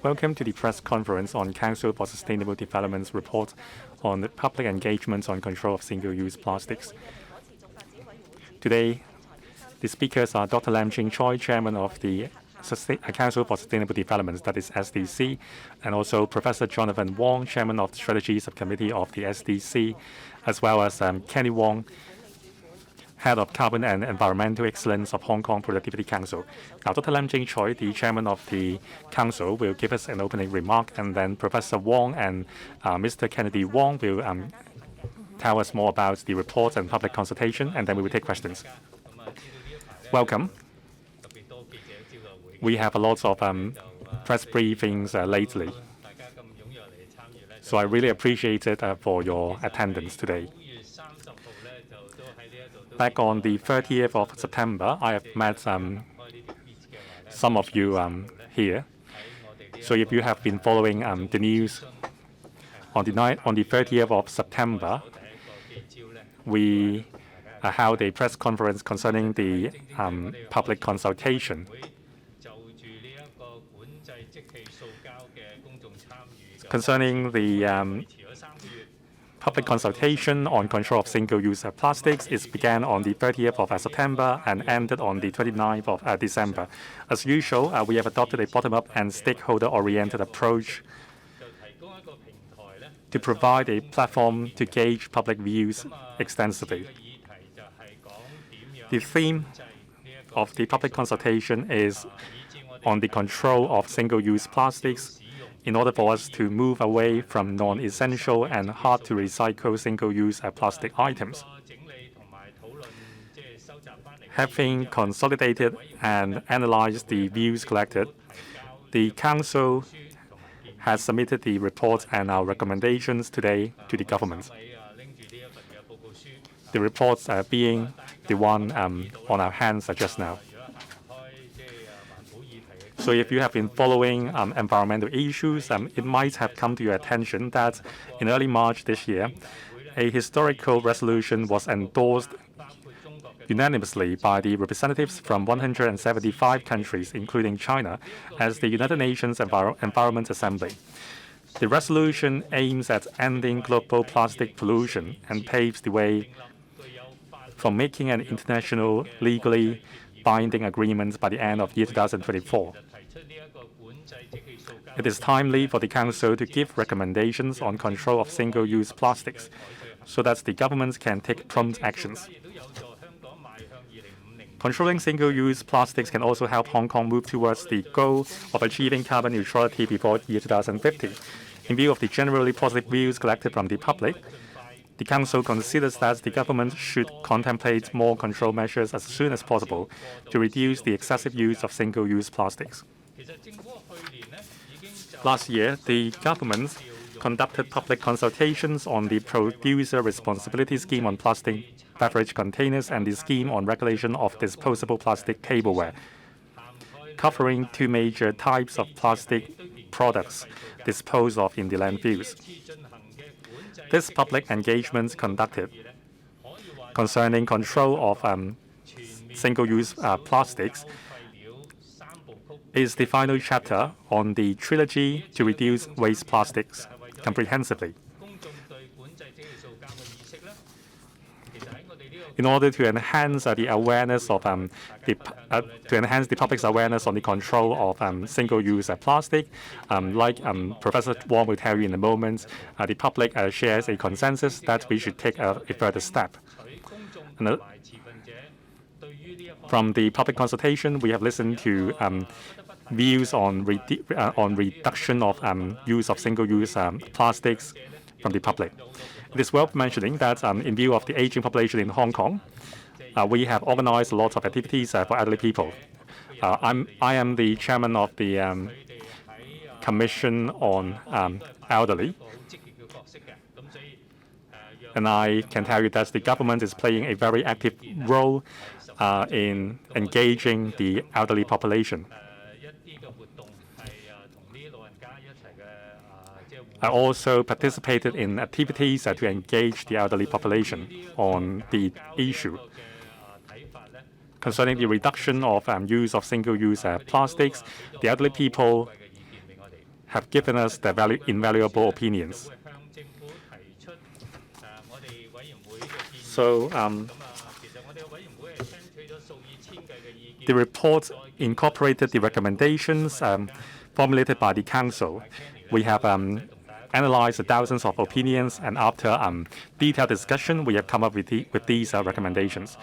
Welcome to the press conference on Council for Sustainable Development's report on the public engagements on control of single-use plastics. Today, the speakers are Dr. Lam Ching Choi, Chairman of the Council for Sustainable Development, that is SDC, and also Professor Jonathan Wong, Chairman of the Strategy Subcommittee of the SDC, as well as Kenny Wong, Head of Carbon and Environmental Excellence of Hong Kong Productivity Council. Now, Dr. Lam Ching Choi, the Chairman of the Council, will give us an opening remark, and then Professor Wong and Mr. Kennedy Wong will tell us more about the report and public consultation, and then we will take questions. Welcome. We have a lot of press briefings lately, so I really appreciate it for your attendance today. Back on the 30th of September, I have met some of you here. So if you have been following the news, on the 30th of September, we held a press conference concerning the public consultation. Concerning the public consultation on control of single-use plastics, it began on the 30th of September and ended on the 29th of December. As usual, we have adopted a bottom-up and stakeholder-oriented approach to provide a platform to gauge public views extensively. The theme of the public consultation is on the control of single-use plastics in order for us to move away from non-essential and hard-to-recycle single-use plastic items. Having consolidated and analyzed the views collected, the Council has submitted the report and our recommendations today to the government. The reports being the one on our hands just now. So if you have been following environmental issues, it might have come to your attention that in early March this year, a historical resolution was endorsed unanimously by the representatives from 175 countries, including China, as the United Nations Environment Assembly. The resolution aims at ending global plastic pollution and paves the way for making an international, legally binding agreement by the end of year 2024. It is timely for the Council to give recommendations on control of single-use plastics so that the government can take prompt actions. Controlling single-use plastics can also help Hong Kong move towards the goal of achieving carbon neutrality before year 2050. In view of the generally positive views collected from the public, the Council considers that the government should contemplate more control measures as soon as possible to reduce the excessive use of single-use plastics. Last year, the government conducted public consultations on the Producer Responsibility Scheme on plastic beverage containers and the Scheme on Regulation of Disposable Plastic Tableware, covering two major types of plastic products disposed of in the landfills. This public engagement conducted concerning control of single-use plastics is the final chapter on the trilogy to reduce waste plastics comprehensively. In order to enhance the awareness of the public's awareness on the control of single-use plastic, like Professor Wong will tell you in a moment, the public shares a consensus that we should take a further step. And, from the public consultation, we have listened to views on reduction of use of single-use plastics from the public. It is worth mentioning that in view of the aging population in Hong Kong, we have organized a lot of activities for elderly people. I am the chairman of the Commission on Elderly, and I can tell you that the government is playing a very active role in engaging the elderly population. I also participated in activities to engage the elderly population on the issue. Concerning the reduction of use of single-use plastics, the elderly people have given us their invaluable opinions. So the report incorporated the recommendations formulated by the Council. We have analyzed thousands of opinions, and after detailed discussion, we have come up with these recommendations.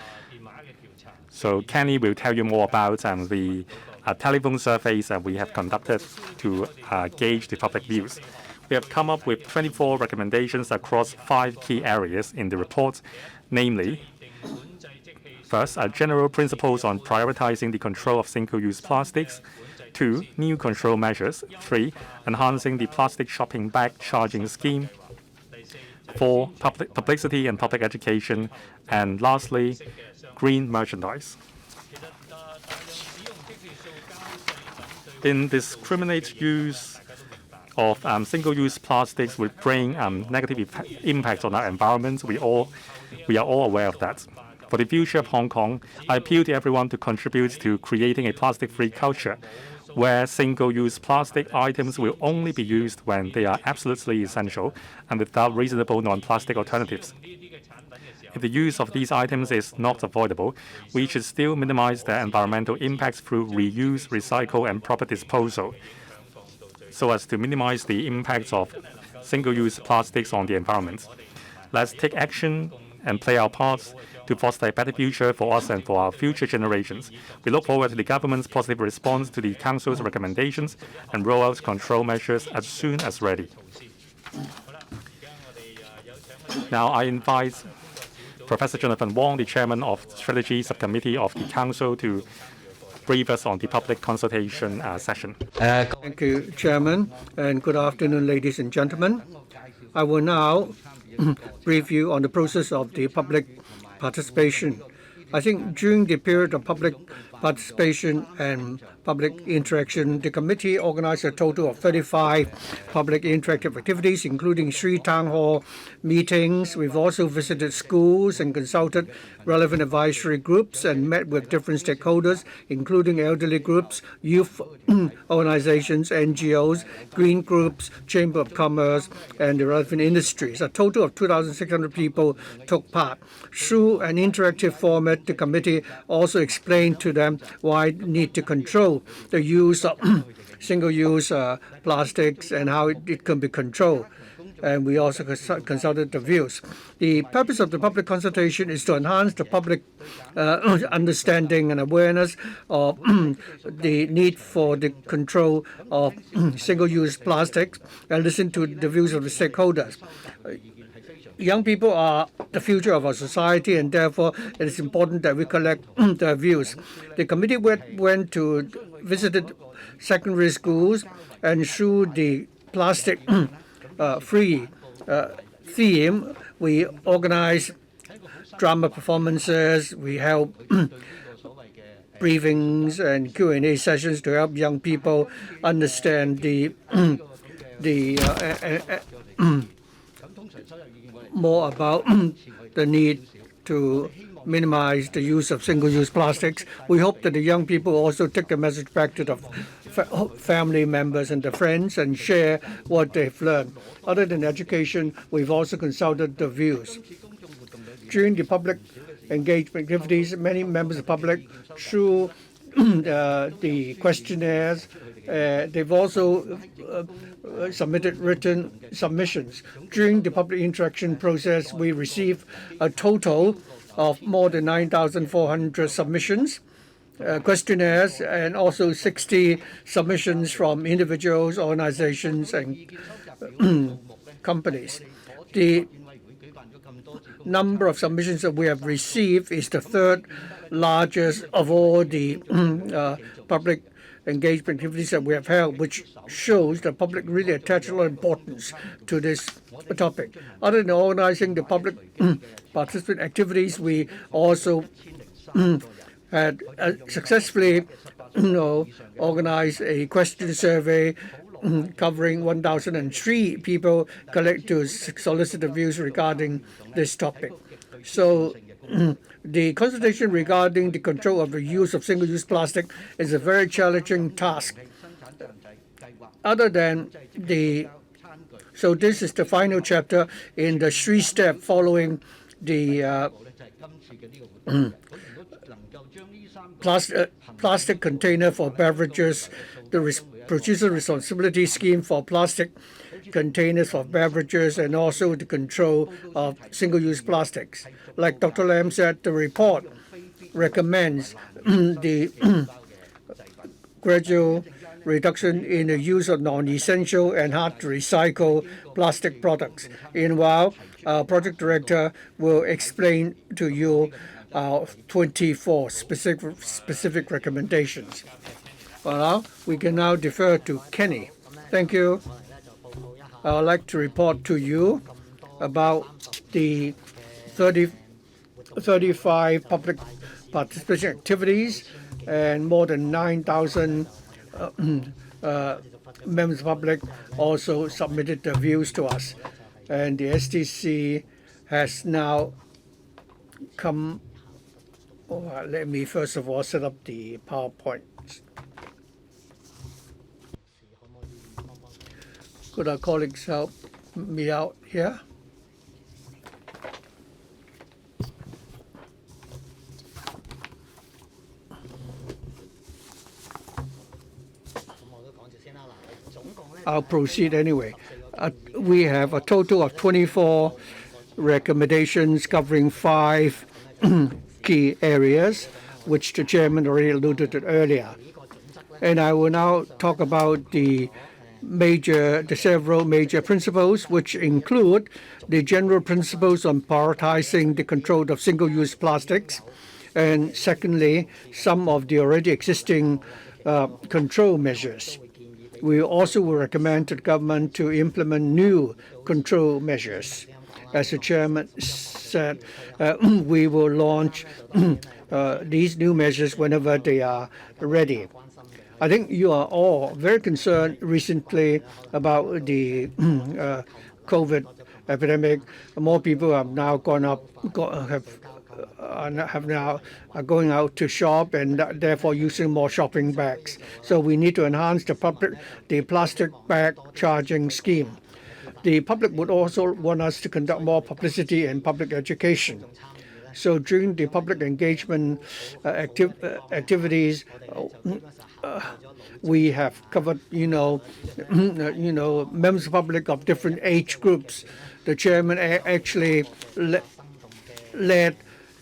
So Kenny will tell you more about the telephone surveys that we have conducted to gauge the public views. We have come up with 24 recommendations across 5 key areas in the report, namely, first, general principles on prioritizing the control of single-use plastics. 2, new control measures. 3, enhancing the plastic shopping bag charging scheme. 4, publicity and public education. And lastly, green merchandise. Indiscriminate use of single-use plastics will bring negative impacts on our environment. We are all aware of that. For the future of Hong Kong, I appeal to everyone to contribute to creating a plastic-free culture where single-use plastic items will only be used when they are absolutely essential and without reasonable non-plastic alternatives. If the use of these items is not avoidable, we should still minimize their environmental impacts through reuse, recycle, and proper disposal, so as to minimize the impacts of single-use plastics on the environment. Let's take action and play our parts to foster a better future for us and for our future generations. We look forward to the government's positive response to the Council's recommendations and roll out control measures as soon as ready. Now I invite Professor Jonathan Wong, the Chairman of the Strategy Subcommittee of the Council, to brief us on the public consultation session. Thank you, Chairman, and good afternoon, ladies and gentlemen. I will now brief you on the process of the public participation. I think during the period of public participation and public interaction, the committee organized a total of 35 public interactive activities, including 3 town hall meetings. We've also visited schools and consulted relevant advisory groups and met with different stakeholders, including elderly groups, youth organizations, NGOs, green groups, Chamber of Commerce, and the relevant industries. A total of 2,600 people took part. Through an interactive format, the committee also explained to them why need to control the use of single-use plastics and how it can be controlled. And we also consulted the views. The purpose of the public consultation is to enhance the public understanding and awareness of the need for the control of single-use plastics and listen to the views of the stakeholders. Young people are the future of our society, and therefore it is important that we collect their views. The committee went to visited secondary schools, and through the plastic-free theme, we organized drama performances. We held briefings and Q&A sessions to help young people understand more about the need to minimize the use of single-use plastics. We hope that the young people also take the message back to the family members and the friends and share what they've learned. Other than education, we've also consulted the views. During the public engagement activities, many members of the public, through the questionnaires, they've also submitted written submissions. During the public interaction process, we received a total of more than 9,400 submissions, questionnaires, and also 60 submissions from individuals, organizations, and companies. The number of submissions that we have received is the 3rd largest of all the public engagement activities that we have held, which shows the public really attach a lot of importance to this topic. Other than organizing the public participant activities, we also had successfully organized a question survey covering 1,003 people collect to solicit the views regarding this topic. So the consultation regarding the control of the use of single-use plastic is a very challenging task. Other than so this is the final chapter in the 3-step following the plastic container for beverages, the producer responsibility scheme for plastic containers for beverages, and also the control of single-use plastics. Like Dr. Lam said, the report recommends the gradual reduction in the use of non-essential and hard-to-recycle plastic products. Meanwhile, our project director will explain to you our 24 specific recommendations. Well, we can now defer to Kenny. Thank you. I would like to report to you about the 35 public participation activities and more than 9,000 members of the public also submitted their views to us. And the STC has now come. Let me first of all set up the PowerPoint. Could our colleagues help me out here? I'll proceed anyway. We have a total of 24 recommendations covering 5 key areas, which the chairman already alluded to earlier. And I will now talk about the several major principles, which include the general principles on prioritizing the control of single-use plastics, and secondly, some of the already existing control measures. We also will recommend to the government to implement new control measures. As the chairman said, we will launch these new measures whenever they are ready. I think you are all very concerned recently about the COVID epidemic. More people have now are going out to shop and therefore using more shopping bags. So we need to enhance the plastic bag charging scheme. The public would also want us to conduct more publicity and public education. So during the public engagement activities, we have covered, members of the public of different age groups. The chairman actually led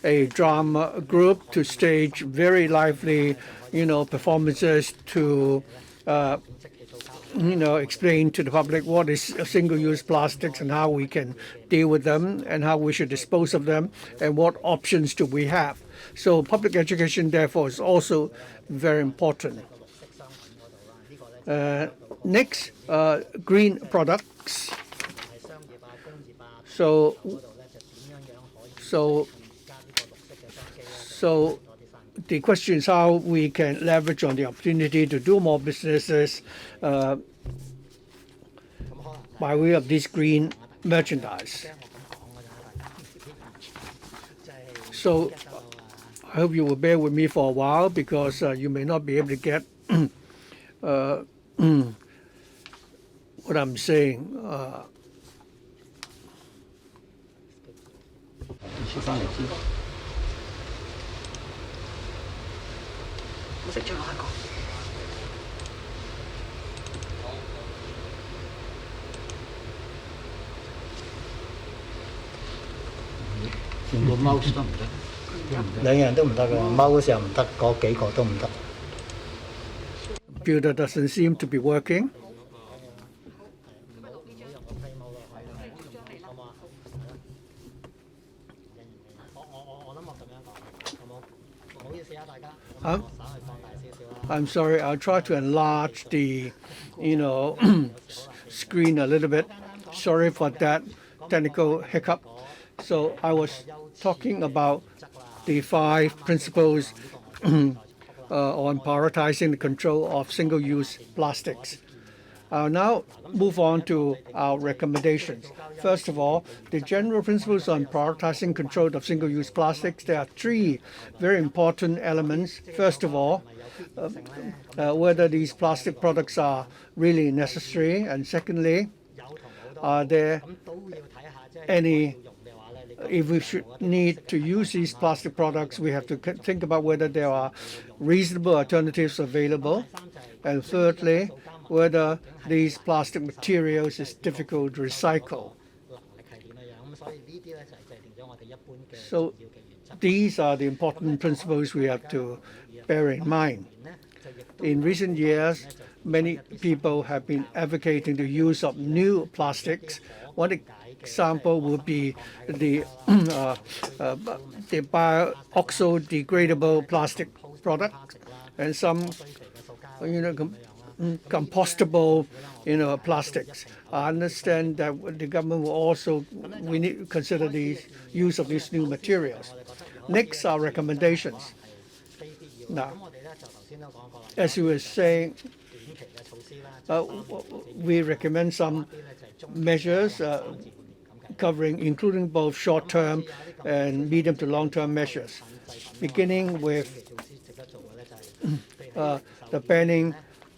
a drama group to stage very lively, performances to, explain to the public what is single-use plastics and how we can deal with them and how we should dispose of them and what options do we have. So public education, therefore, is also very important. Next, green products. So the question is how we can leverage on the opportunity to do more businesses by way of this green merchandise. So I hope you will bear with me for a while because you may not be able to get what I'm saying. Computer doesn't seem to be working. I'm sorry, I'll try to enlarge the, screen a little bit. Sorry for that technical hiccup. So I was talking about the 5 principles on prioritizing the control of single-use plastics. I'll now move on to our recommendations. First of all, the general principles on prioritizing control of single-use plastics. There are three very important elements. First of all, whether these plastic products are really necessary, and secondly, are there any, if we should need to use these plastic products, we have to think about whether there are reasonable alternatives available, and thirdly, whether these plastic materials is difficult to recycle. So these are the important principles we have to bear in mind. In recent years, many people have been advocating the use of new plastics. One example would be the biodegradable plastic product, and some compostable plastics. I understand that the government will also we need to consider the use of these new materials. Next are recommendations. Now, as you were saying, we recommend some measures including both short-term and medium to long-term measures, beginning with the banning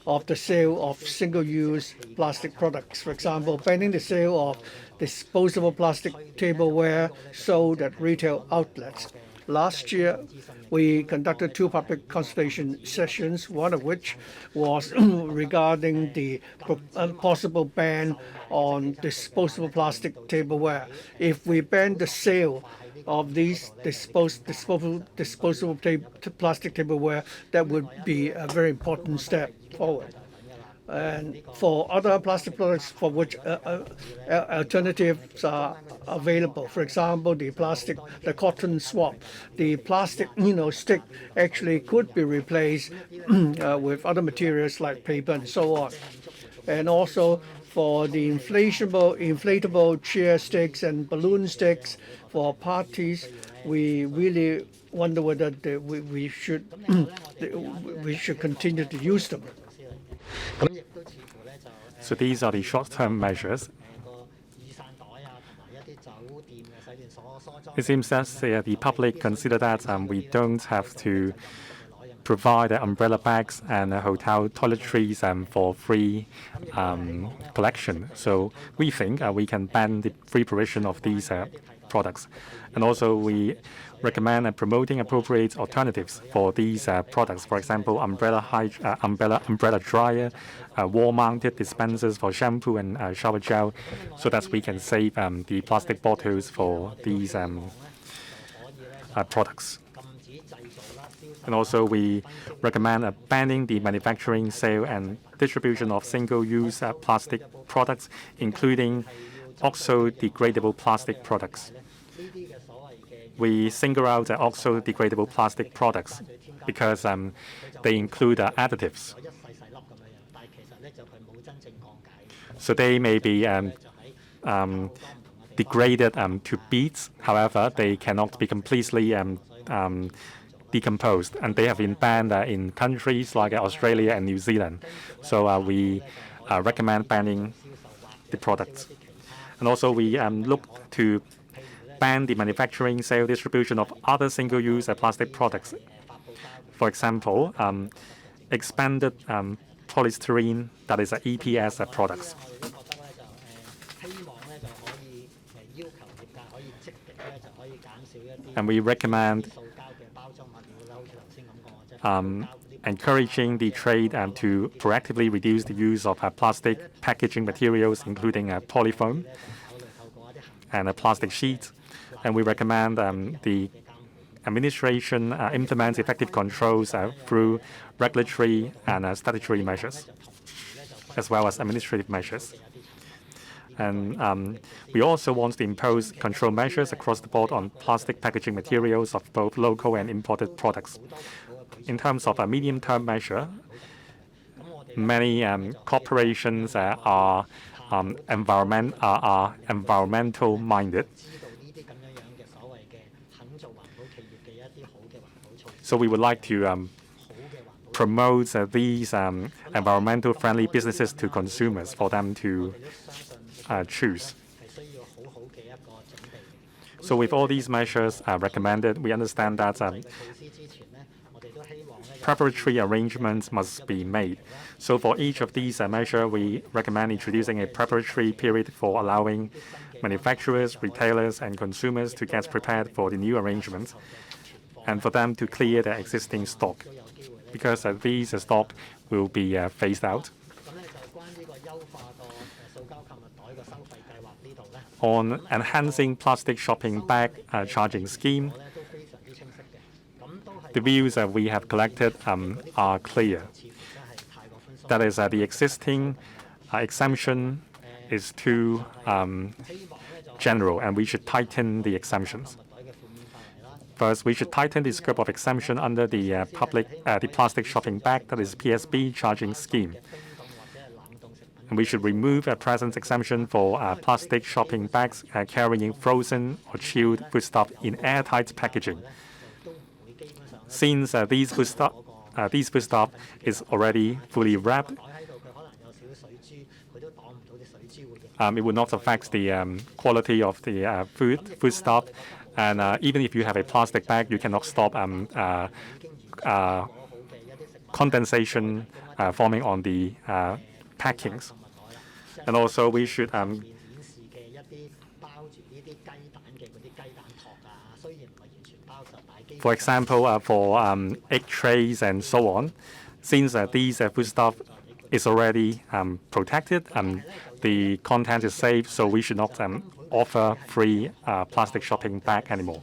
of the sale of single-use plastic products. For example, banning the sale of disposable plastic tableware sold at retail outlets. Last year, we conducted 2 public consultation sessions, one of which was regarding the possible ban on disposable plastic tableware. If we ban the sale of these disposable plastic tableware, that would be a very important step forward. And for other plastic products for which alternatives are available, for example, the cotton swab, the plastic stick actually could be replaced with other materials like paper and so on. And also for the inflatable chair sticks and balloon sticks for parties, we really wonder whether we should continue to use them. So these are the short-term measures. It seems that the public consider that we don't have to provide umbrella bags and hotel toiletries for free collection. So we think we can ban the free provision of these products. And also we recommend promoting appropriate alternatives for these products. For example, umbrella dryer, wall-mounted dispensers for shampoo and shower gel, so that we can save the plastic bottles for these products. And also we recommend banning the manufacturing, sale, and distribution of single-use plastic products, including oxo-degradable plastic products. We single out oxo-degradable plastic products because they include additives. So they may be degraded to beads. However, they cannot be completely decomposed, and they have been banned in countries like Australia and New Zealand. So we recommend banning the products. And also we look to ban the manufacturing, sale, distribution of other single-use plastic products. For example, expanded polystyrene, that is EPS products. And we recommend encouraging the trade to proactively reduce the use of plastic packaging materials, including polyfoam and plastic sheets. And we recommend the administration implement effective controls through regulatory and statutory measures, as well as administrative measures. And we also want to impose control measures across the board on plastic packaging materials of both local and imported products. In terms of a medium-term measure, many corporations are environmental-minded. So we would like to promote these environmental friendly businesses to consumers for them to choose. So with all these measures recommended, we understand that preparatory arrangements must be made. So for each of these measures, we recommend introducing a preparatory period for allowing manufacturers, retailers, and consumers to get prepared for the new arrangements and for them to clear their existing stock, because these stock will be phased out. On enhancing plastic shopping bag charging scheme, the views that we have collected are clear. That is, the existing exemption is too general, and we should tighten the exemptions. First, we should tighten the scope of exemption under the plastic shopping bag, that is PSB charging scheme. And we should remove a present exemption for plastic shopping bags carrying frozen or chilled foodstuff in airtight packaging. Since these foodstuff is already fully wrapped, it will not affect the quality of the foodstuff. And even if you have a plastic bag, you cannot stop condensation forming on the packings. And also, we should for example, for egg trays and so on, since these foodstuff is already protected, the content is safe, so we should not offer free plastic shopping bag anymore.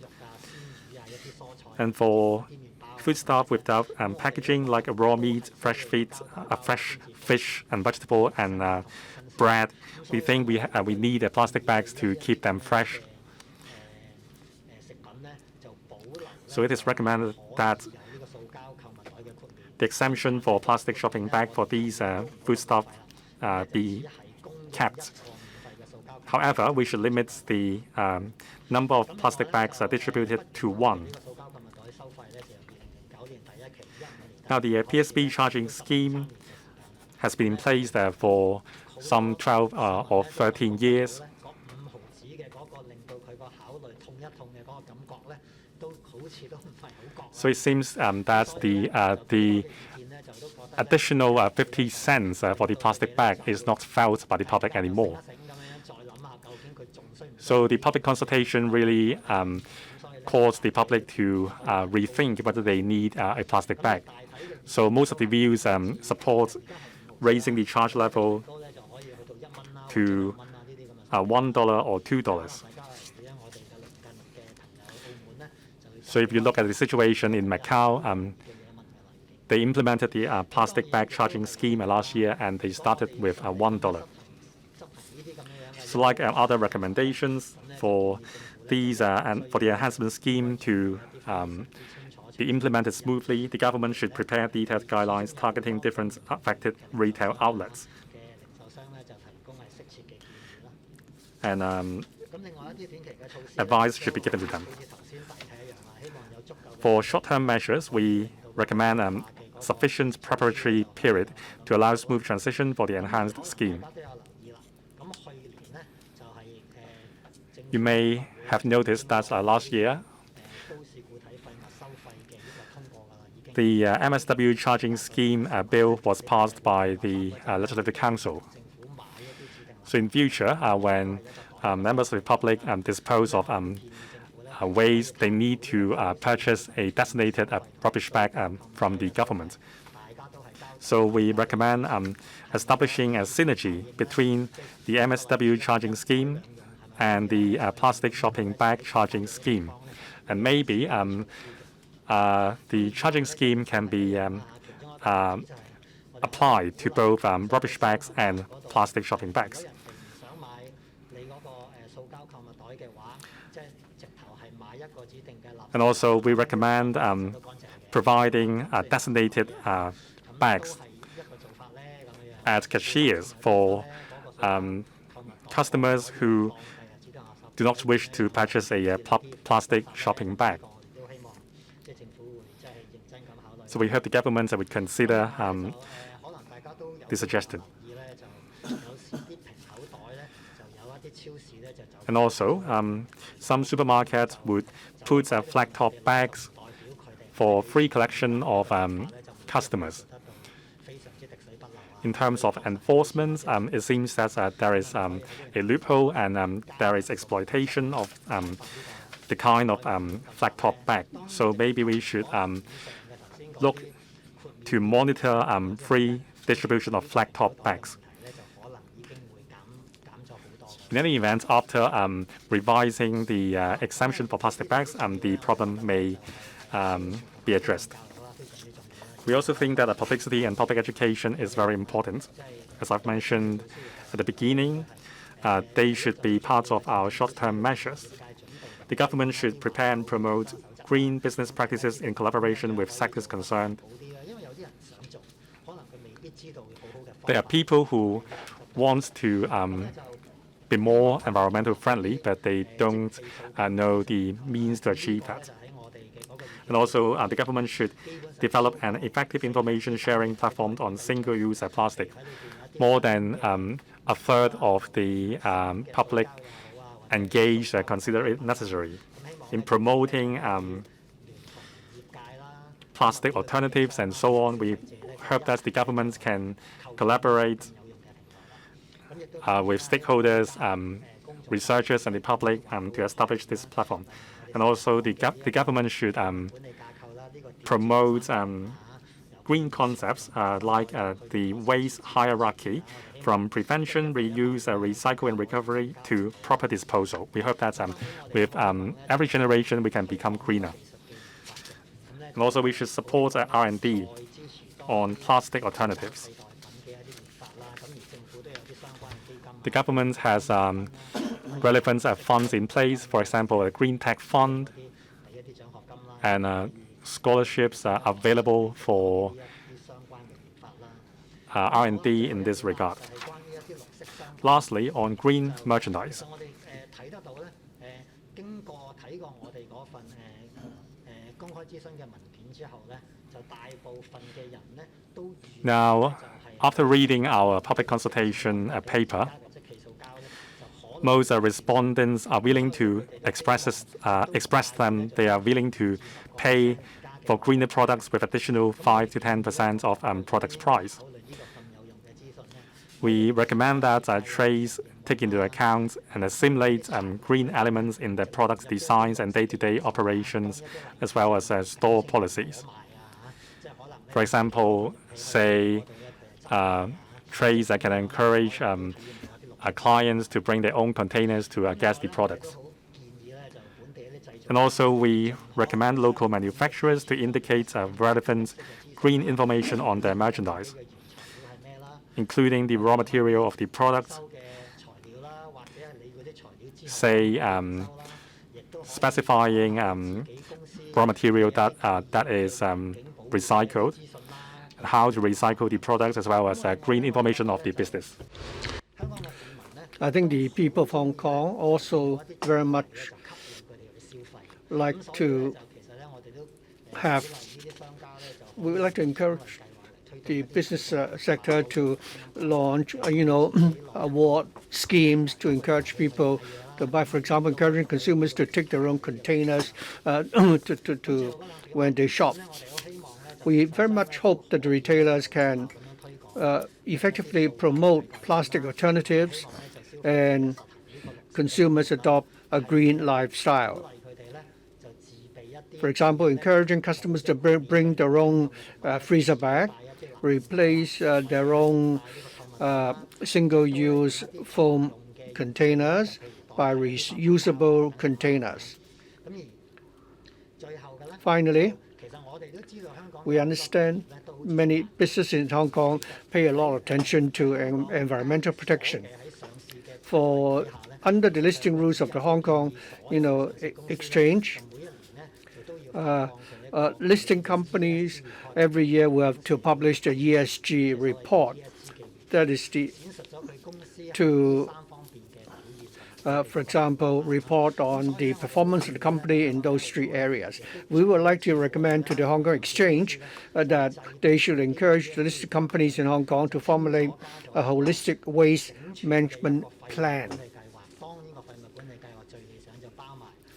And for foodstuff without packaging, like raw meat, fresh fish and vegetable and bread, we think we need plastic bags to keep them fresh. So it is recommended that the exemption for plastic shopping bag for these foodstuff be kept. However, we should limit the number of plastic bags distributed to one. Now, the PSB charging scheme has been in place for some 12 or 13 years. So it seems that the additional 50 cents for the plastic bag is not felt by the public anymore. So the public consultation really caused the public to rethink whether they need a plastic bag. So most of the views support raising the charge level to $1 or $2. So if you look at the situation in Macau, they implemented the plastic bag charging scheme last year, and they started with $1. So like other recommendations for these and for the enhancement scheme to be implemented smoothly, the government should prepare detailed guidelines targeting different affected retail outlets. And advice should be given to them. For short-term measures, we recommend sufficient preparatory period to allow smooth transition for the enhanced scheme. You may have noticed that last year, the MSW charging scheme bill was passed by the Legislative Council. So in future, when members of the public dispose of waste, they need to purchase a designated rubbish bag from the government. So we recommend establishing a synergy between the MSW charging scheme and the plastic shopping bag charging scheme. And maybe the charging scheme can be applied to both rubbish bags and plastic shopping bags. And also, we recommend providing designated bags at cashiers for customers who do not wish to purchase a plastic shopping bag. So we hope the government would consider the suggestion. And also, some supermarkets would put flat top bags for free collection of customers. In terms of enforcement, it seems that there is a loophole and there is exploitation of the kind of flat top bag. So maybe we should look to monitor free distribution of flat top bags. In any event, after revising the exemption for plastic bags, the problem may be addressed. We also think that publicity and public education is very important. As I've mentioned at the beginning, they should be part of our short-term measures. The government should prepare and promote green business practices in collaboration with sectors concerned. There are people who want to be more environmental friendly, but they don't know the means to achieve that. And also, the government should develop an effective information sharing platform on single-use plastic. More than a third of the public engaged consider it necessary. In promoting plastic alternatives and so on, we hope that the government can collaborate with stakeholders, researchers, and the public to establish this platform. And also, the government should promote green concepts like the waste hierarchy, from prevention, reuse, recycle, and recovery to proper disposal. We hope that with every generation we can become greener. And also, we should support R&D on plastic alternatives. The government has relevant funds in place, for example, a Green Tech Fund, and scholarships are available for R&D in this regard. Lastly, on green merchandise. Now, after reading our public consultation paper, most respondents are willing to express them. They are willing to pay for greener products with additional 5 to 10% of products price. We recommend that trades take into account and assimilate green elements in their products designs and day-to-day operations, as well as store policies. For example, say trades that can encourage clients to bring their own containers to get the products. And also, we recommend local manufacturers to indicate relevant green information on their merchandise, including the raw material of the product, say specifying raw material that is recycled, how to recycle the products, as well as green information of the business. I think the people of Hong Kong also very much like to we would like to encourage the business sector to launch, award schemes to encourage people to buy. For example, encouraging consumers to take their own containers to when they shop. We very much hope that the retailers can effectively promote plastic alternatives and consumers adopt a green lifestyle. For example, encouraging customers to bring their own freezer bag, replace their own single-use foam containers by reusable containers. Finally, we understand many businesses in Hong Kong pay a lot of attention to environmental protection. Under the listing rules of the Hong Kong, exchange, listing companies every year will have to publish the ESG report. That is to for example, report on the performance of the company in those 3 areas. We would like to recommend to the Hong Kong Exchange that they should encourage the listed companies in Hong Kong to formulate a holistic waste management plan,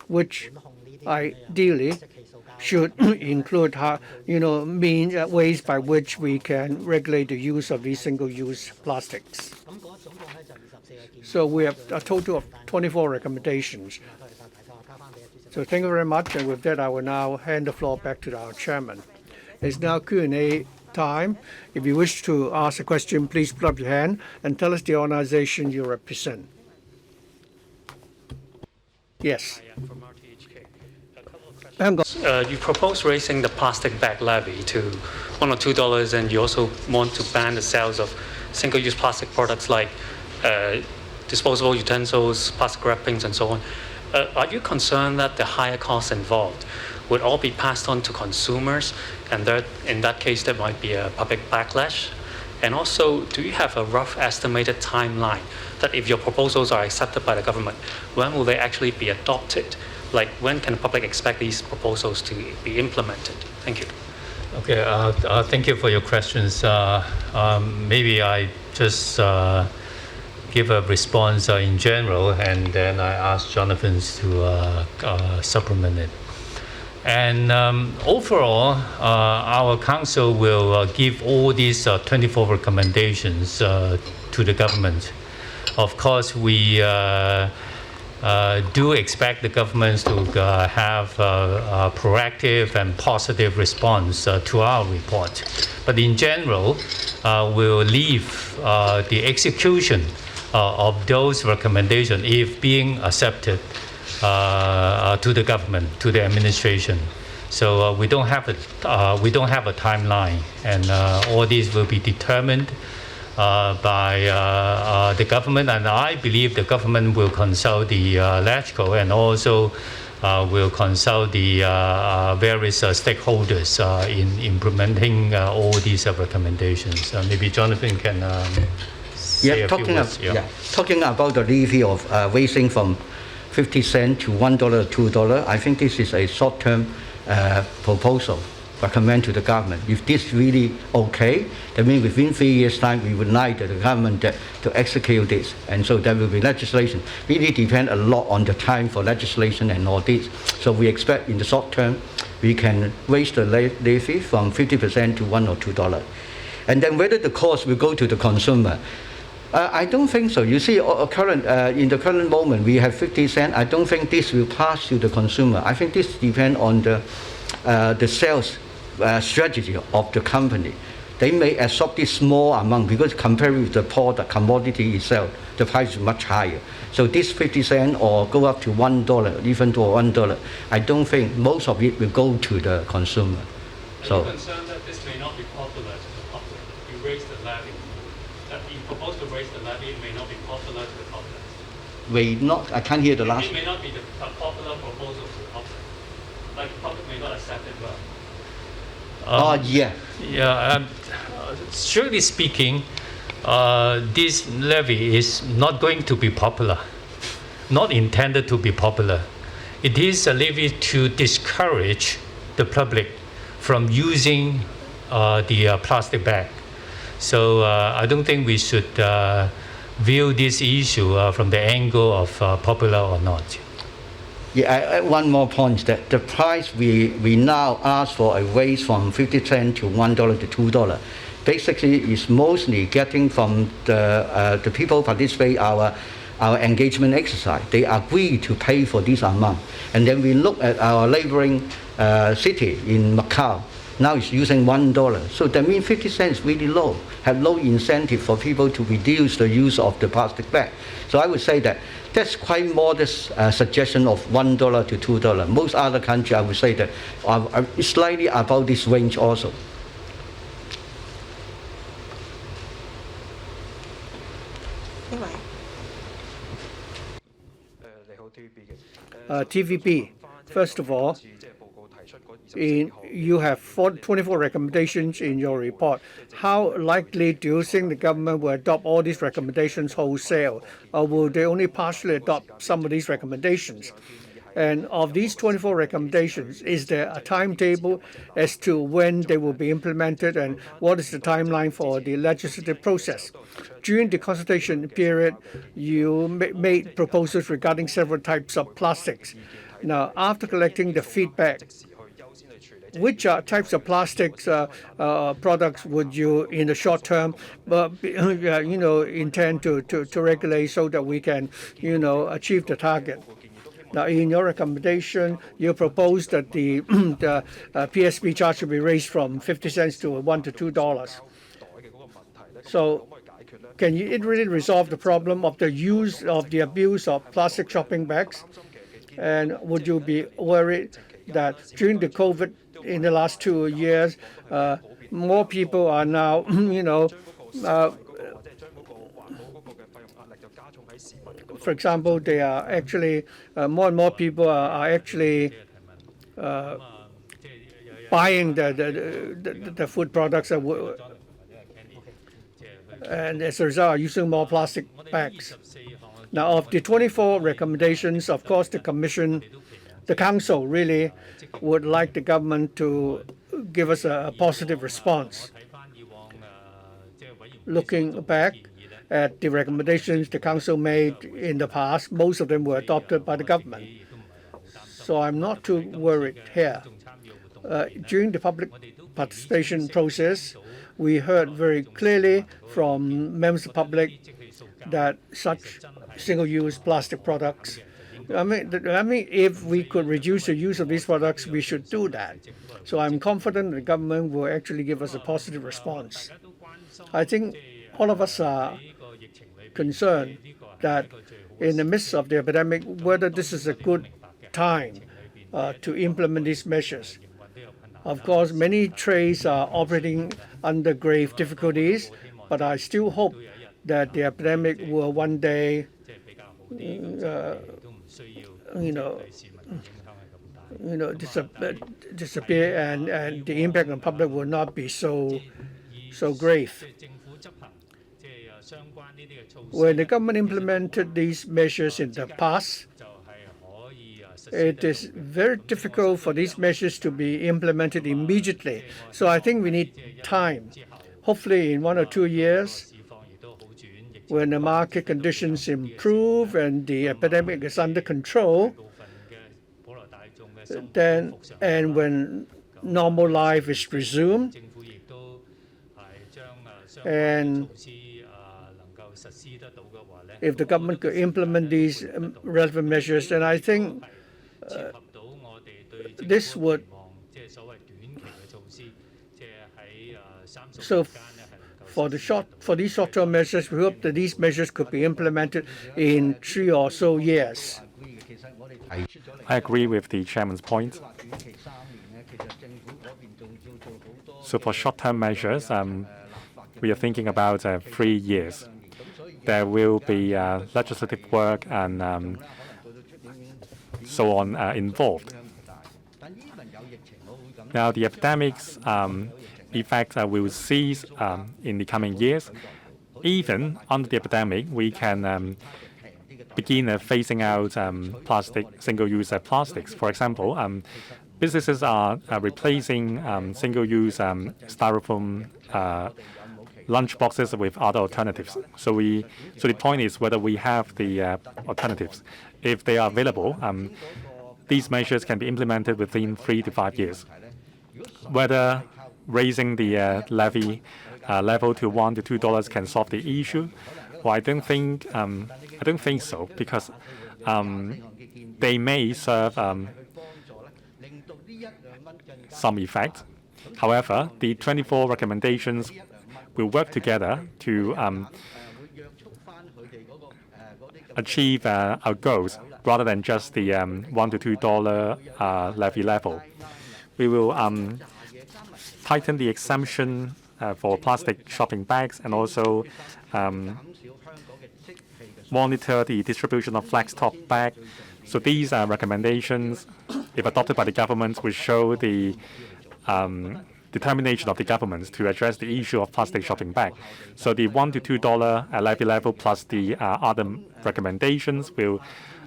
which ideally should include ways by which we can regulate the use of these single-use plastics. So we have a total of 24 recommendations. So thank you very much, and with that, I will now hand the floor back to our chairman. It's now Q&A time. If you wish to ask a question, please put up your hand and tell us the organization you represent. Yes. From RTHK. You propose raising the plastic bag levy to $1 or $2, and you also want to ban the sales of single-use plastic products like disposable utensils, plastic wrappings, and so on. Are you concerned that the higher costs involved would all be passed on to consumers, and that in that case there might be a public backlash? And also, do you have a rough estimated timeline that if your proposals are accepted by the government, when will they actually be adopted? Like, when can the public expect these proposals to be implemented? Thank you. Okay, thank you for your questions. Maybe I just give a response in general, and then I ask Jonathan to supplement it. And overall, our council will give all these 24 recommendations to the government. Of course, we do expect the governments to have a proactive and positive response to our report. But in general, we'll leave the execution of those recommendations, if being accepted, to the government, to the administration. So we don't have a timeline, and all these will be determined by the government, and I believe the government will consult the LegCo and also will consult the various stakeholders in implementing all these recommendations. Maybe Jonathan can say a few words. Talking about the levy of raising from 50 cents to $1 to $2, I think this is a short-term proposal. Recommend to the government. If this really okay, that means within 3 years' time we would like the government to execute this, and so there will be legislation. Really depend a lot on the time for legislation and all this. So we expect in the short term we can raise the levy from 50% to $1 or $2, and then whether the cost will go to the consumer. I don't think so. You see, in the current moment we have 50 cents. I don't think this will pass to the consumer. I think this depends on the sales strategy of the company. They may absorb this small amount because compared with the product commodity itself, the price is much higher. So this 50 cents or go up to $1, even to $1, I don't think most of it will go to the consumer. Are you concerned that this may not be popular to the public? You raise the levy. That you propose to raise the levy, it may not be popular to the public. I can't hear the last. It may not be a popular proposal to the public. Like the public may not accept it well. Strictly speaking, this levy is not going to be popular, not intended to be popular. It is a levy to discourage the public from using the plastic bag. So I don't think we should view this issue from the angle of popular or not. One more point, that the price we now ask for a raise from 50 cents to $1 to $2 basically is mostly getting from the people participate our engagement exercise. They agree to pay for this amount, and then we look at our neighboring city in Macau. Now it's using $1, so that means 50 cents is really low. Have low incentive for people to reduce the use of the plastic bag. So I would say that that's quite modest suggestion of $1 to $2. Most other countries, I would say that are slightly above this range also. TVB, first of all, you have 24 recommendations in your report. How likely do you think the government will adopt all these recommendations wholesale, or will they only partially adopt some of these recommendations? And of these 24 recommendations, is there a timetable as to when they will be implemented, and what is the timeline for the legislative process? During the consultation period, you made proposals regarding several types of plastics. Now, after collecting the feedback, which types of plastics products would you, in the short term, intend to regulate so that we can, achieve the target? Now, in your recommendation, you propose that the PSP charge should be raised from 50 cents to $1 to $2. So, can it really resolve the problem of the abuse of plastic shopping bags? And would you be worried that during the COVID in the last 2 years, more people are now, for example, they are actually more and more people are actually buying the food products, and as a result, are using more plastic bags. Now, of the 24 recommendations, of course, the Council really would like the government to give us a positive response. Looking back at the recommendations the Council made in the past, most of them were adopted by the government. So I'm not too worried here. During the public participation process, we heard very clearly from members of the public that such single-use plastic products, if we could reduce the use of these products, we should do that. So I'm confident the government will actually give us a positive response. I think all of us are concerned that in the midst of the epidemic, whether this is a good time to implement these measures. Of course, many trades are operating under grave difficulties, but I still hope that the epidemic will one day, disappear, and the impact on the public will not be so grave. When the government implemented these measures in the past, it is very difficult for these measures to be implemented immediately. So I think we need time. Hopefully in 1 or 2 years, when the market conditions improve and the epidemic is under control, and when normal life is resumed, and if the government could implement these relevant measures, then I think this would. So for these short-term measures, we hope that these measures could be implemented in 3 or so years. I agree with the chairman's point. So for short-term measures, we are thinking about 3 years. There will be legislative work and so on involved. Now, the epidemic's effect will cease in the coming years. Even under the epidemic, we can begin phasing out single-use plastics. For example, businesses are replacing single-use styrofoam lunch boxes with other alternatives. So the point is whether we have the alternatives. If they are available, these measures can be implemented within 3 to 5 years. Whether raising the levy level to $1 to $2 can solve the issue, well, I don't think so, because they may serve some effect. However, the 24 recommendations will work together to achieve our goals rather than just the $1 to $2 levy level. We will tighten the exemption for plastic shopping bags and also monitor the distribution of flex top bag So these recommendations, if adopted by the government, will show the determination of the government to address the issue of plastic shopping bag. So the $1 to $2 levy level plus the other recommendations will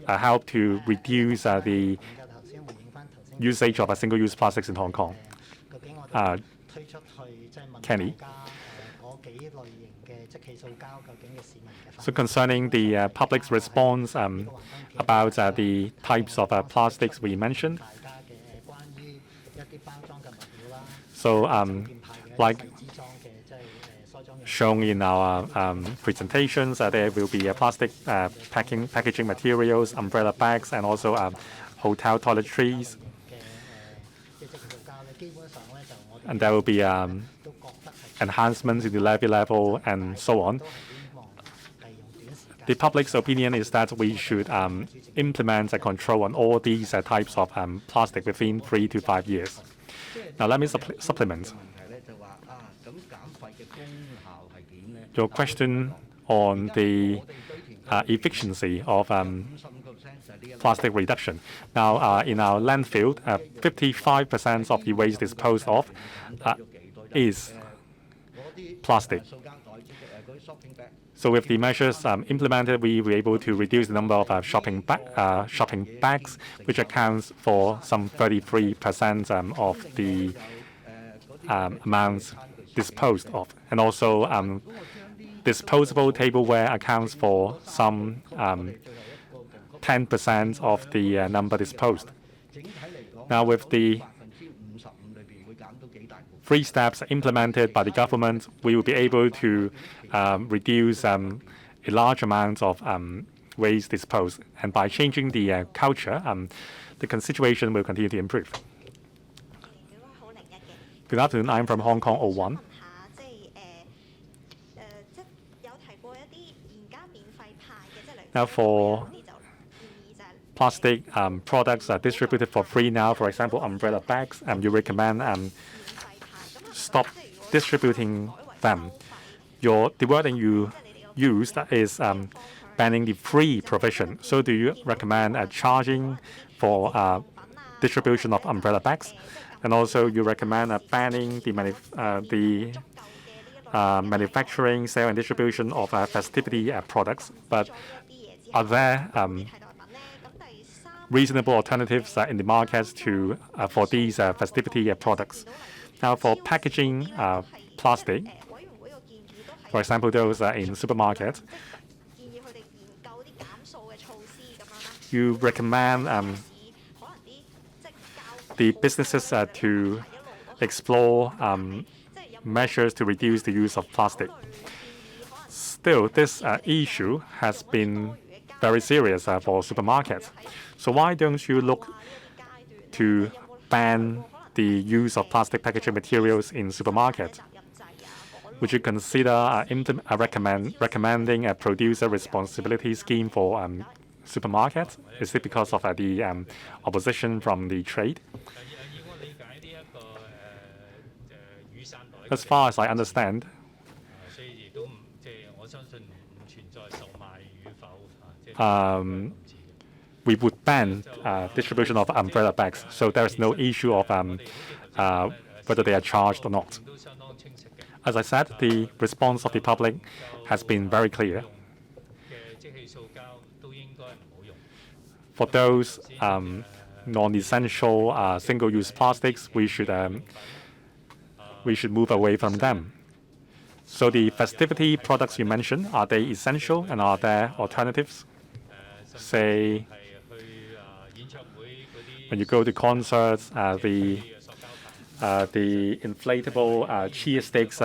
help to reduce the usage of single-use plastics in Hong Kong. Kenny. So concerning the public's response about the types of plastics we mentioned, so like shown in our presentations, there will be plastic packaging materials, umbrella bags, and also hotel toiletries. And there will be enhancements in the levy level and so on. The public's opinion is that we should implement a control on all these types of plastic within 3 to 5 years. Now let me supplement. Your question on the efficiency of plastic reduction. Now, in our landfill, 55% of the waste disposed of is plastic. So with the measures implemented, we were able to reduce the number of shopping bags, which accounts for some 33% of the amounts disposed of. And also disposable tableware accounts for some 10% of the number disposed. Now with the 3 steps implemented by the government, we will be able to reduce a large amount of waste disposed. And by changing the culture, the situation will continue to improve. Good afternoon, I'm from Hong Kong 01. Now for plastic products are distributed for free now, for example, umbrella bags, you recommend stop distributing them. The wording you used is banning the free provision. So do you recommend charging for distribution of umbrella bags? And also you recommend banning the manufacturing, sale and distribution of festivity products. But are there reasonable alternatives in the markets for these festivity products? Now, for packaging plastic, for example, those in supermarkets, you recommend the businesses to explore measures to reduce the use of plastic. Still, this issue has been very serious for supermarkets. So why don't you look to ban the use of plastic packaging materials in supermarkets? Would you consider recommending a producer responsibility scheme for supermarkets? Is it because of the opposition from the trade? As far as I understand, we would ban distribution of umbrella bags, so there is no issue of whether they are charged or not. As I said, the response of the public has been very clear. For those non-essential single-use plastics, we should move away from them. So the festivity products you mentioned, are they essential and are there alternatives? Say, when you go to concerts, the inflatable cheer sticks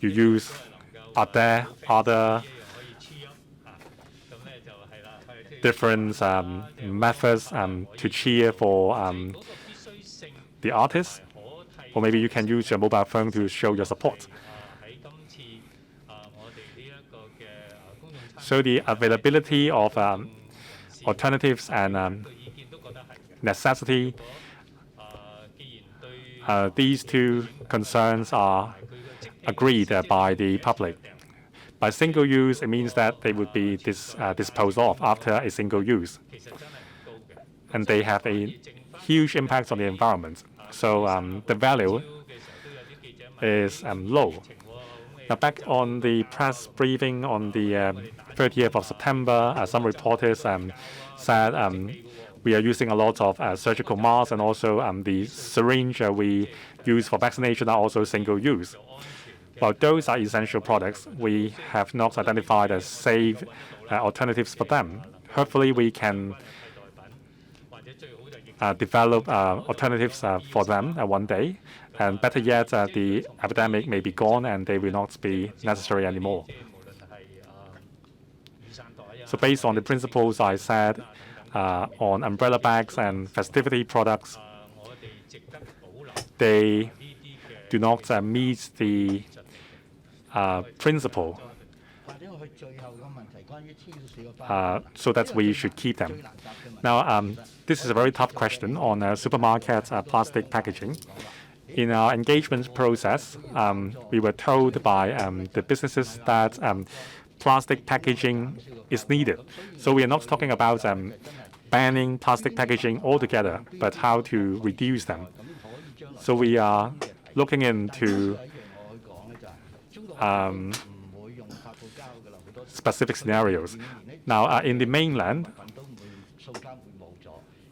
you use, are there other different methods to cheer for the artists? Or maybe you can use your mobile phone to show your support. So the availability of alternatives and necessity, these two concerns are agreed by the public. By single use, it means that they would be disposed of after a single use. and they have a huge impact on the environment. So the value is low. Now, back on the press briefing on the 30th of September, some reporters said we are using a lot of surgical masks, and also the syringe we use for vaccination are also single-use. While those are essential products, we have not identified as safe alternatives for them. Hopefully, we can develop alternatives for them one day. And better yet, the epidemic may be gone and they will not be necessary anymore. So based on the principles I said on umbrella bags and festivity products, they do not meet the principle, so that we should keep them. Now, this is a very tough question on supermarket plastic packaging. In our engagement process, we were told by the businesses that plastic packaging is needed. So we are not talking about banning plastic packaging altogether, but how to reduce them. So we are looking into specific scenarios. Now, in the mainland,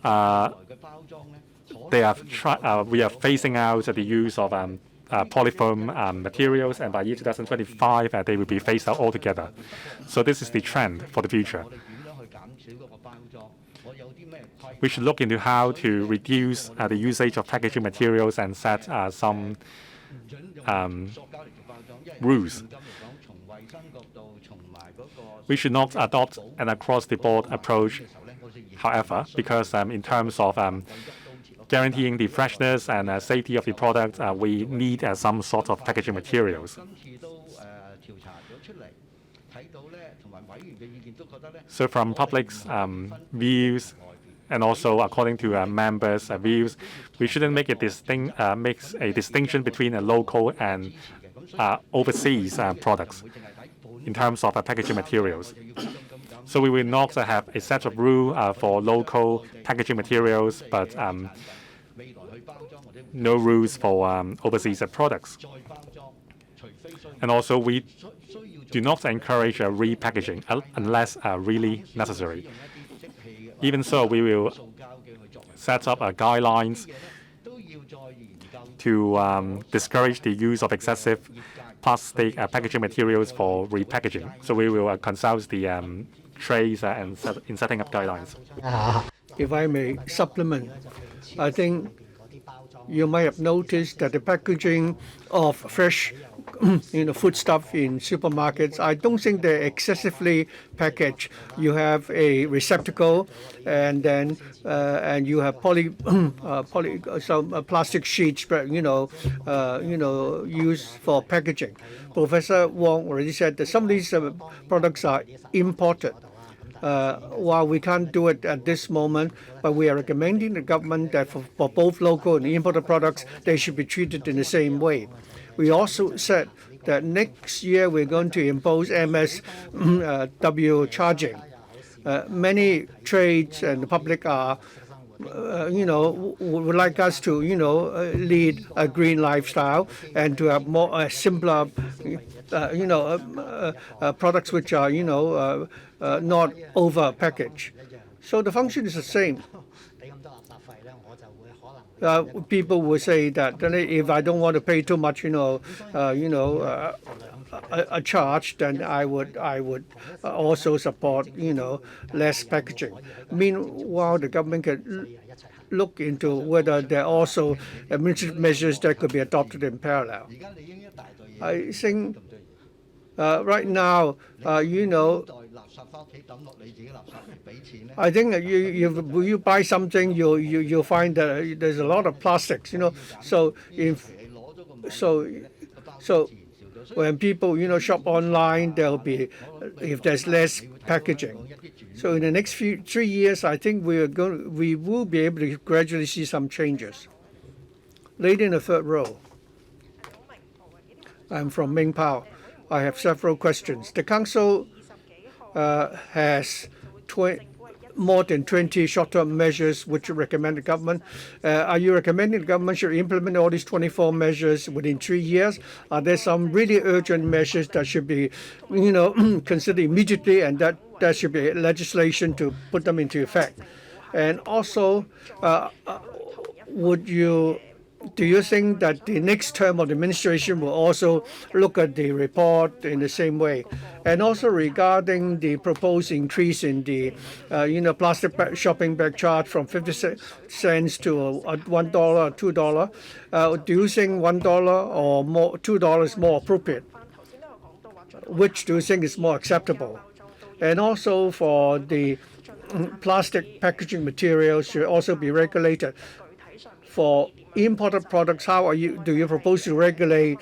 we are phasing out the use of polyfoam materials, and by year 2025, they will be phased out altogether. So this is the trend for the future. We should look into how to reduce the usage of packaging materials and set some rules. We should not adopt an across-the-board approach, however, because in terms of guaranteeing the freshness and safety of the product, we need some sort of packaging materials. So from public's views, and also according to members' views, we shouldn't make a distinction between local and overseas products in terms of packaging materials. So we will not have a set of rules for local packaging materials, but no rules for overseas products. And also, we do not encourage repackaging unless really necessary. Even so, we will set up guidelines to discourage the use of excessive plastic packaging materials for repackaging. So we will consult the trades in setting up guidelines. If I may supplement, I think you might have noticed that the packaging of fresh foodstuff in supermarkets, I don't think they're excessively packaged. You have a receptacle, and then and you have some plastic sheets, used for packaging. Professor Wong already said that some of these products are imported. While we can't do it at this moment, but we are recommending the government that for both local and imported products, they should be treated in the same way. We also said that next year we're going to impose MSW charging. Many trades and the public are, would like us to, lead a green lifestyle and to have more simpler, products which are, not over packaged. So the function is the same. People will say that if I don't want to pay too much, a charge, then I would also support, less packaging. Meanwhile, the government can look into whether there are also administrative measures that could be adopted in parallel. I think right now, I think you buy something, you'll find that there's a lot of plastics, So when people shop online, there'll be if there's less packaging. So in the next 3 years, I think we will be able to gradually see some changes. Lady in the third row. I'm from Ming Pao. I have several questions. The Council has more than 20 short-term measures which you recommend the government. Are you recommending the government should implement all these 24 measures within 3 years? Are there some really urgent measures that should be, considered immediately, and that should be legislation to put them into effect? And also, do you think that the next term of the administration will also look at the report in the same way? And also regarding the proposed increase in the, plastic shopping bag charge from 50 cents to $1 or $2, do you think $1 or more, $2 is more appropriate? Which do you think is more acceptable? And also for the plastic packaging materials should also be regulated. For imported products, do you propose to regulate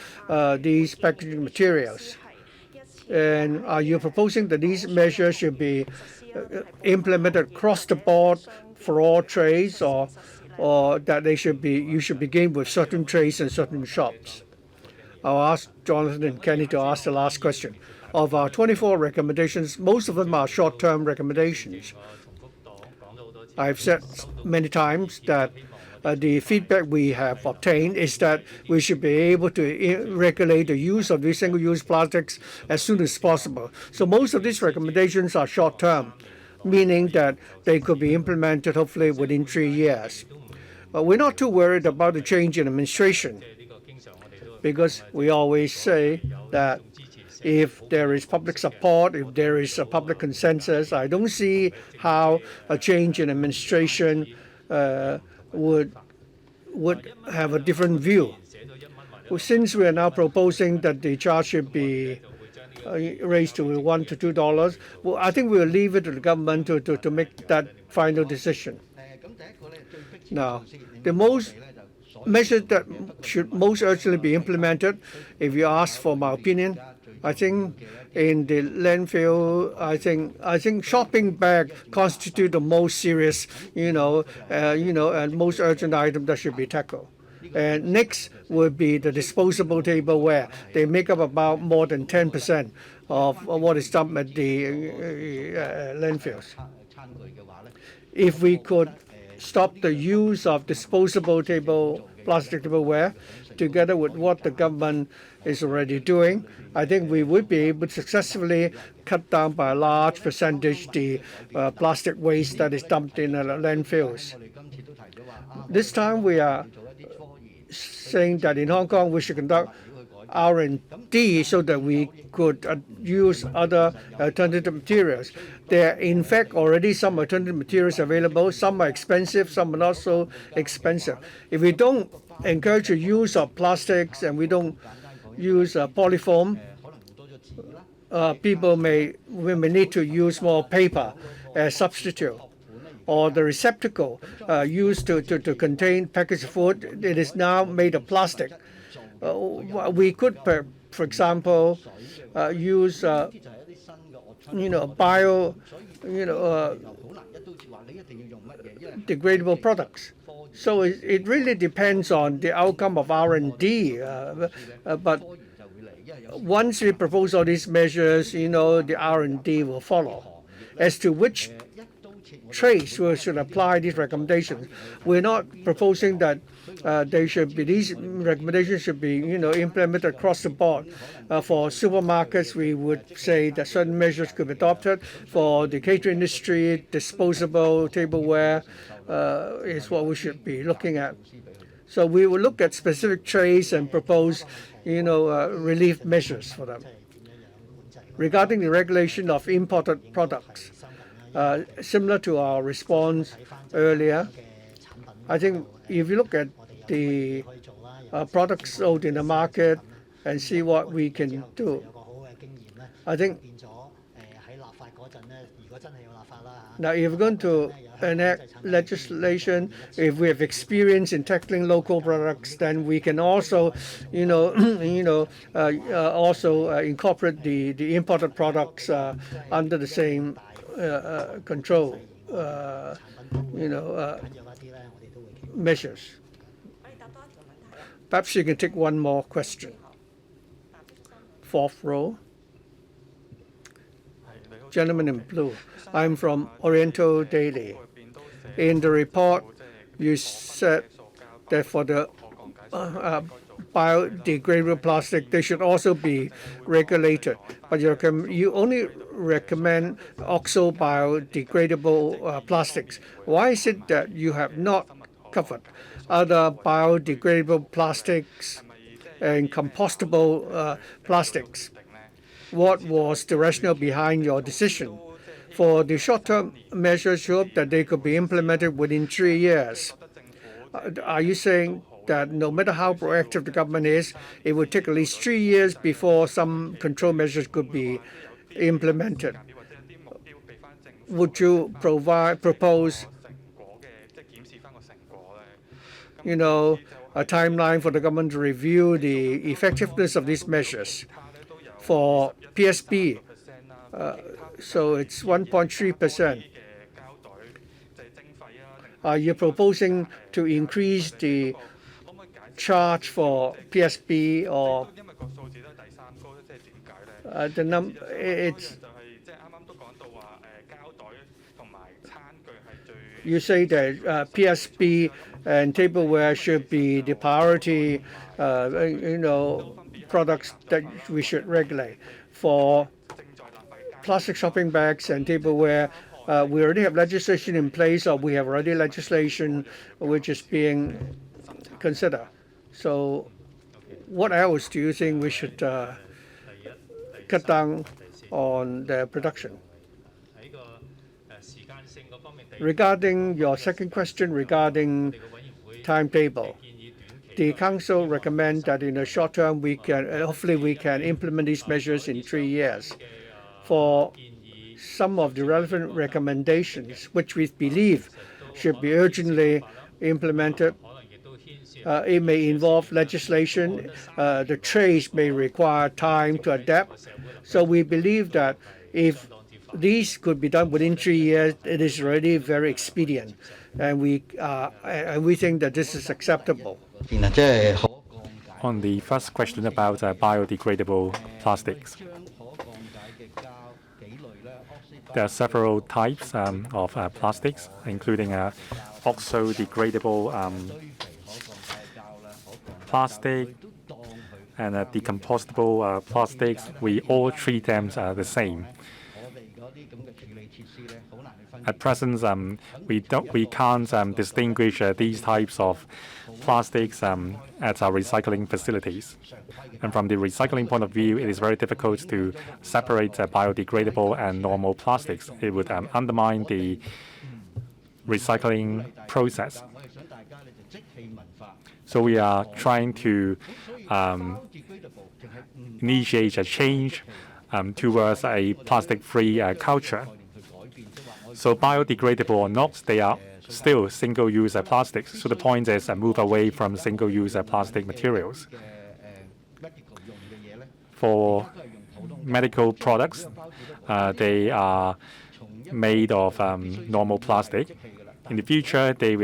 these packaging materials? And are you proposing that these measures should be implemented across the board for all trades, or that you should begin with certain trades and certain shops? I'll ask Jonathan and Kenny to ask the last question. Of our 24 recommendations, most of them are short-term recommendations. I've said many times that the feedback we have obtained is that we should be able to regulate the use of these single-use plastics as soon as possible. So most of these recommendations are short-term, meaning that they could be implemented hopefully within 3 years. But we're not too worried about the change in administration, because we always say that if there is public support, if there is a public consensus, I don't see how a change in administration would have a different view. Well, since we are now proposing that the charge should be raised to $1 to $2, well, I think we'll leave it to the government to make that final decision. Now, the measures that should most urgently be implemented, if you ask for my opinion, I think in the landfill, I think shopping bag constitute the most serious, and most urgent item that should be tackled. And next would be the disposable tableware. They make up about more than 10% of what is dumped at the landfills. If we could stop the use of disposable plastic tableware, together with what the government is already doing, I think we would be able to successfully cut down by a large percentage the plastic waste that is dumped in landfills. This time we are saying that in Hong Kong we should conduct R&D so that we could use other alternative materials. There are in fact already some alternative materials available. Some are expensive, some are not so expensive. If we don't encourage the use of plastics and we don't use polyfoam, we may need to use more paper as substitute. Or the receptacle used to contain packaged food, it is now made of plastic. We could, for example, use biodegradable products. So it really depends on the outcome of R&D. But once we propose all these measures, the R&D will follow. As to which trades should apply these recommendations, we're not proposing that these recommendations should be implemented across the board. For supermarkets, we would say that certain measures could be adopted. For the catering industry, disposable tableware is what we should be looking at. So we will look at specific trades and propose relief measures for them. Regarding the regulation of imported products, similar to our response earlier, I think if you look at the products sold in the market and see what we can do, I think now if we're going to enact legislation, if we have experience in tackling local products, then we can also, incorporate the imported products under the same control, measures. Perhaps you can take one more question. Fourth row. gentleman in blue. I'm from Oriental Daily. In the report, you said that for the biodegradable plastic, they should also be regulated. But you only recommend oxo biodegradable plastics. Why is it that you have not covered other biodegradable plastics and compostable plastics? What was the rationale behind your decision? For the short-term measures, you hope that they could be implemented within 3 years. Are you saying that no matter how proactive the government is, it would take at least 3 years before some control measures could be implemented? Would you propose, a timeline for the government to review the effectiveness of these measures? For PSB, so it's 1.3%. Are you proposing to increase the charge for PSB or you say that PSB and tableware should be the priority, products that we should regulate. For plastic shopping bags and tableware, we already have legislation in place, or we have already legislation which is being considered. So what else do you think we should cut down on the production? Regarding your second question regarding timetable, the Council recommends that in the short term hopefully we can implement these measures in 3 years. For some of the relevant recommendations, which we believe should be urgently implemented, it may involve legislation. The trades may require time to adapt. So we believe that if these could be done within 3 years, it is already very expedient, and we think that this is acceptable. On the first question about biodegradable plastics, there are several types of plastics, including oxo-degradable plastic and decompostable plastics. We all treat them the same. At present, we can't distinguish these types of plastics at our recycling facilities. And from the recycling point of view, it is very difficult to separate biodegradable and normal plastics. It would undermine the recycling process. So we are trying to initiate a change towards a plastic-free culture. So biodegradable or not, they are still single-use plastics. So the point is move away from single-use plastic materials. For medical products, they are made of normal plastic. In the future, they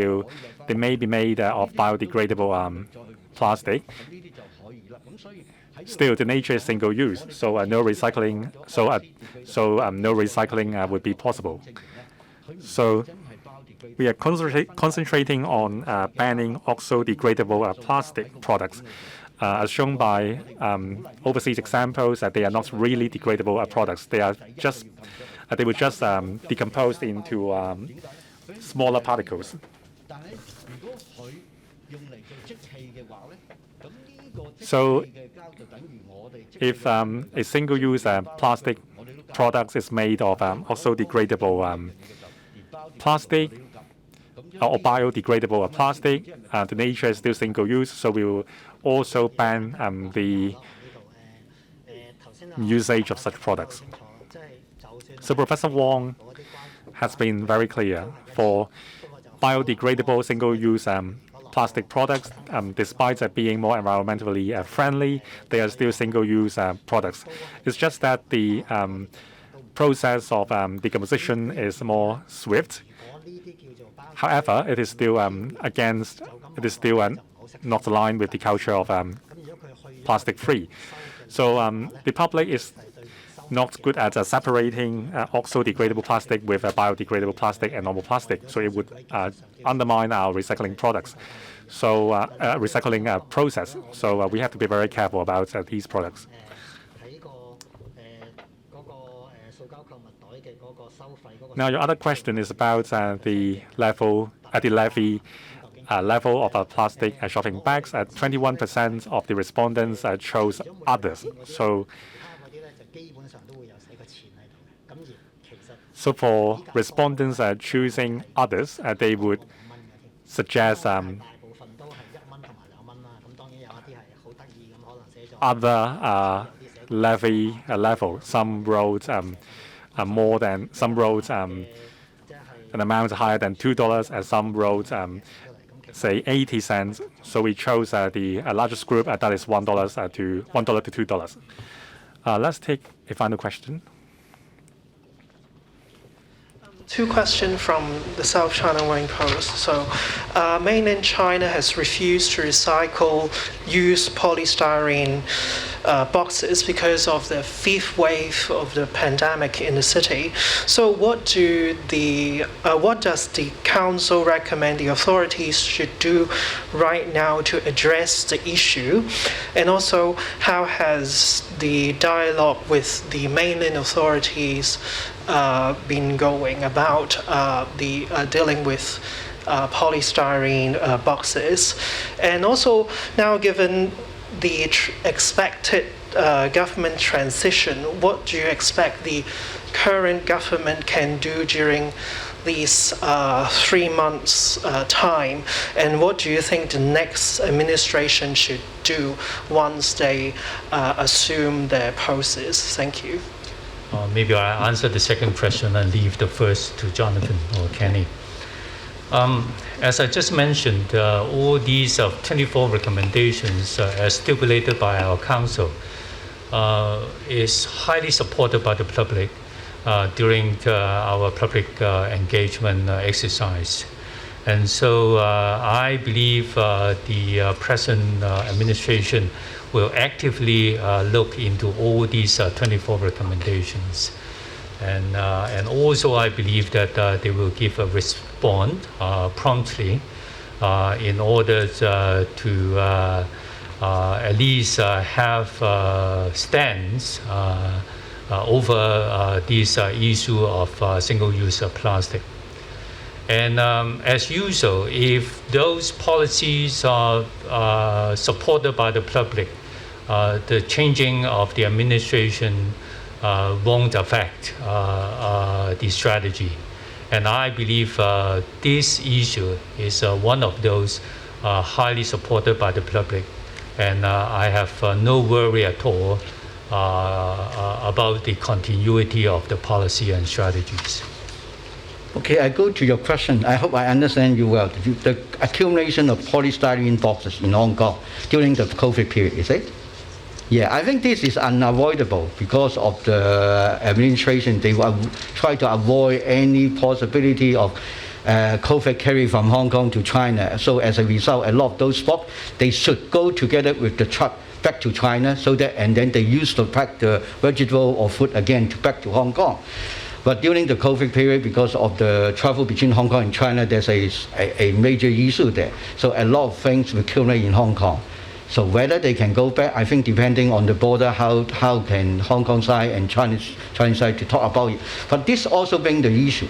may be made of biodegradable plastic. Still, the nature is single-use, so no recycling. No recycling would be possible. So we are concentrating on banning oxo-degradable plastic products. As shown by overseas examples, they are not really degradable products. They will just decompose into smaller particles. So if a single-use plastic product is made of oxo-degradable plastic or biodegradable plastic, the nature is still single-use, so we will also ban the usage of such products. So Professor Wong has been very clear. For biodegradable single-use plastic products, despite being more environmentally friendly, they are still single-use products. It's just that the process of decomposition is more swift. However, it is still not aligned with the culture of plastic-free. So the public is not good at separating oxo-degradable plastic with biodegradable plastic and normal plastic, so it would undermine our recycling products. So recycling process. So we have to be very careful about these products. Now, your other question is about the level of plastic shopping bags. 21% of the respondents chose others. So for respondents choosing others, they would suggest other level. Some wrote more than, some wrote an amount higher than $2, and some wrote say 80 cents. So we chose the largest group, that is $1 to $2. Let's take a final question. Two questions from the South China Morning Post. So, mainland China has refused to recycle used polystyrene boxes because of the fifth wave of the pandemic in the city. So, what does the council recommend the authorities should do right now to address the issue? And also, how has the dialogue with the mainland authorities been going about dealing with polystyrene boxes? And also, now given the expected government transition, what do you expect the current government can do during these 3 months' time? And what do you think the next administration should do once they assume their posts? Thank you. Maybe I'll answer the second question and leave the first to Jonathan or Kenny. As I just mentioned, all these 24 recommendations as stipulated by our council is highly supported by the public during our public engagement exercise. And so I believe the present administration will actively look into all these 24 recommendations. And also I believe that they will give a response promptly in order to at least have stands over this issue of single-use plastic. And as usual, if those policies are supported by the public, the changing of the administration won't affect the strategy. And I believe this issue is one of those highly supported by the public. And I have no worry at all about the continuity of the policy and strategies. Okay, I go to your question. I hope I understand you well. The accumulation of polystyrene boxes in Hong Kong during the COVID period, is it? Yeah, I think this is unavoidable because of the administration. They will try to avoid any possibility of COVID carry from Hong Kong to China. So as a result, a lot of those boxes, they should go together with the truck back to China, so that, and then they use to pack the vegetable or food again to back to Hong Kong. But during the COVID period, because of the travel between Hong Kong and China, there's a major issue there. So a lot of things will accumulate in Hong Kong. So whether they can go back, I think depending on the border, how can Hong Kong side and Chinese side to talk about it. But this also brings the issue.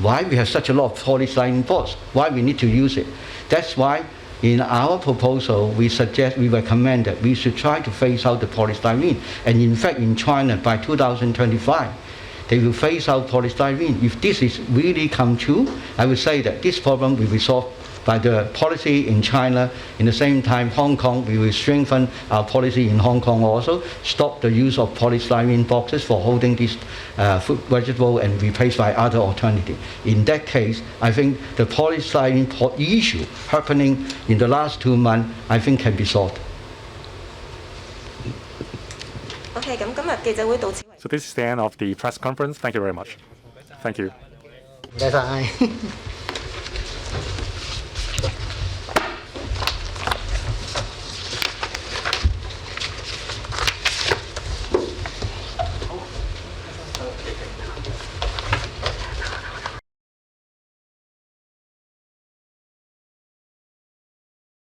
Why we have such a lot of polystyrene boards? Why we need to use it? That's why in our proposal, we recommend that we should try to phase out the polystyrene. And in fact, in China, by 2025, they will phase out polystyrene. If this is really come true, I would say that this problem will be solved by the policy in China. In the same time, Hong Kong, we will strengthen our policy in Hong Kong also, stop the use of polystyrene boxes for holding this food, vegetable, and replaced by other alternatives. In that case, I think the polystyrene issue happening in the last 2 months, I think can be solved. So this is the end of the press conference. Thank you very much. Thank you.